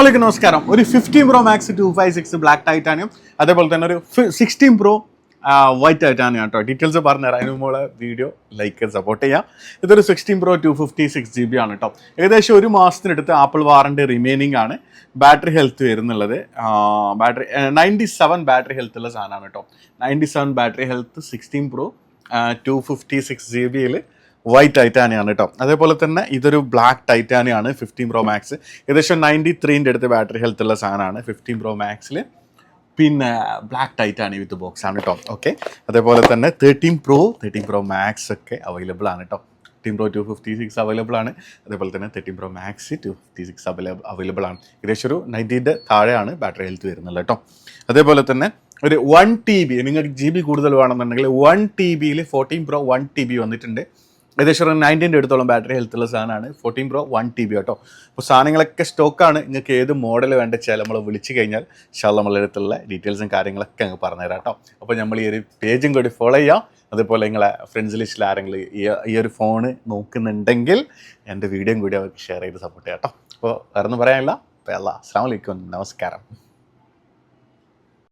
അസ്സലാമലൈക്കും നമസ്കാരം. ഒരു 15 Pro Max 256 ബ്ലാക്ക് ടൈറ്റാനിയം, അതേപോലെ തന്നെ ഒരു 16 Pro വൈറ്റ് ടൈറ്റാനിയം കേട്ടോ. ഡീറ്റെയിൽസ് പറഞ്ഞുതരാം. അതിന് മുമ്പ് വീഡിയോ ലൈക്ക് സപ്പോർട്ട് ചെയ്യാം. ഇതൊരു 16 Pro 256 GB ആണ് കേട്ടോ. ഏകദേശം ഒരു മാസത്തിനടുത്ത് ആപ്പിൾ വാറണ്ടി റിമൈനിങ് ആണ്. ബാറ്ററി ഹെൽത്ത് വരുന്നുള്ളത് ബാറ്ററി 97 ബാറ്ററി ഹെൽത്ത് ഉള്ള സാധനമാണ് കേട്ടോ. 97 battery health 16 Pro 256 GB white ടൈറ്റാനിയാണ് കേട്ടോ. അതേപോലെ തന്നെ ഇതൊരു ബ്ലാക്ക് ടൈറ്റാനിയാണ് 15 Pro Max. ഏകദേശം 93ൻ്റെ അടുത്ത് ബാറ്ററി ഹെൽത്ത് ഉള്ള സാധനമാണ് 15 Pro Maxൽ. പിന്നെ ബ്ലാക്ക് ടൈറ്റാനി വിത്ത് ബോക്സ് ആണ് കേട്ടോ. ഓക്കെ, അതേപോലെ തന്നെ 13 Pro Max ഒക്കെ അവൈലബിൾ ആണ് കേട്ടോ. 15 Pro 256 അവൈലബിൾ ആണ്. അതേപോലെ തന്നെ 13 Pro Max 256 അവൈലബിൾ ആണ്. ഏകദേശം ഒരു 90ൻ്റെ താഴെയാണ് ബാറ്ററി ഹെൽത്ത് വരുന്നത് കേട്ടോ. അതേപോലെ തന്നെ ഒരു 1 TB, നിങ്ങൾക്ക് GB കൂടുതൽ വേണമെന്നുണ്ടെങ്കിൽ 1 TBയിൽ 14 Pro 1 TB വന്നിട്ടുണ്ട്. ഏകദേശം ഒരു 90ൻ്റെ അടുത്തോളം ബാറ്ററി ഹെൽത്ത് ഉള്ള സാധനമാണ് 14 Pro 1 TB കേട്ടോ. അപ്പോൾ സാധനങ്ങളൊക്കെ സ്റ്റോക്കാണ്. നിങ്ങൾക്ക് ഏത് മോഡൽ വേണ്ട വെച്ചാൽ നമ്മൾ വിളിച്ച് കഴിഞ്ഞാൽ ഇൻഷാല്ലാ നമ്മളെ അടുത്തുള്ള ഡീറ്റെയിൽസും കാര്യങ്ങളൊക്കെ അങ്ങ് പറഞ്ഞുതരാം കേട്ടോ. അപ്പോൾ നമ്മൾ ഈ ഒരു പേജും കൂടി ഫോളോ ചെയ്യാം. അതേപോലെ നിങ്ങളെ ഫ്രണ്ട്സ് ലിസ്റ്റിൽ ആരെങ്കിലും ഈ ഒരു ഫോണ് നോക്കുന്നുണ്ടെങ്കിൽ എൻ്റെ വീഡിയോയും കൂടി അവർക്ക് ഷെയർ ചെയ്ത് സപ്പോർട്ട് ചെയ്യാം കേട്ടോ. അപ്പോൾ വേറെ ഒന്നും പറയാനില്ല. അപ്പോൾ അസ്സലാമു അലൈക്കും, നമസ്കാരം.